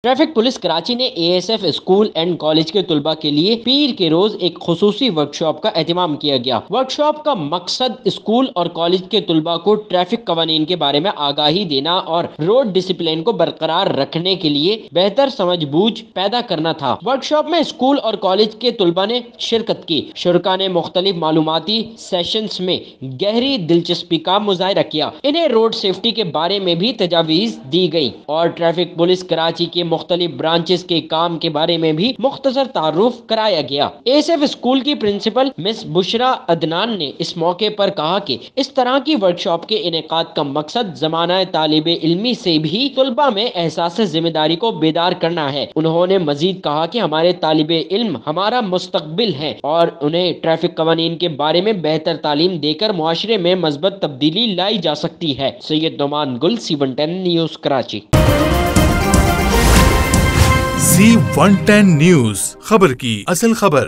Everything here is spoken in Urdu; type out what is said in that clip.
ٹریفک پولیس کراچی نے ASF اسکول اینڈ کالج کے طلباء کے لیے پیر کے روز ایک خصوصی ورکشاپ کا اہتمام کیا گیا۔ ورکشاپ کا مقصد اسکول اور کالج کے طلباء کو ٹریفک قوانین کے بارے میں آگاہی دینا اور روڈ ڈسپلن کو برقرار رکھنے کے لیے بہتر سمجھ بوجھ پیدا کرنا تھا۔ ورکشاپ میں اسکول اور کالج کے طلباء نے شرکت کی۔ شرکاء نے مختلف معلوماتی سیشنز میں گہری دلچسپی کا مظاہرہ کیا۔ انہیں روڈ سیفٹی کے بارے میں بھی تجاویز دی گئی اور ٹریفک پولیس کراچی کے مختلف برانچز کے کام کے بارے میں بھی مختصر تعارف کرایا گیا۔ ASF اسکول کی پرنسپل مس بشرا عدنان نے اس موقع پر کہا کہ اس طرح کی ورکشاپ کے انعقاد کا مقصد زمانہ طالب علمی سے بھی طلباء میں احساس ذمہ داری کو بیدار کرنا ہے۔ انہوں نے مزید کہا کہ ہمارے طالب علم ہمارا مستقبل ہیں اور انہیں ٹریفک قوانین کے بارے میں بہتر تعلیم دے کر معاشرے میں مثبت تبدیلی لائی جا سکتی ہے۔ سید نعمان گل C110 news Karachi. C110 news, خبر کی اصل خبر۔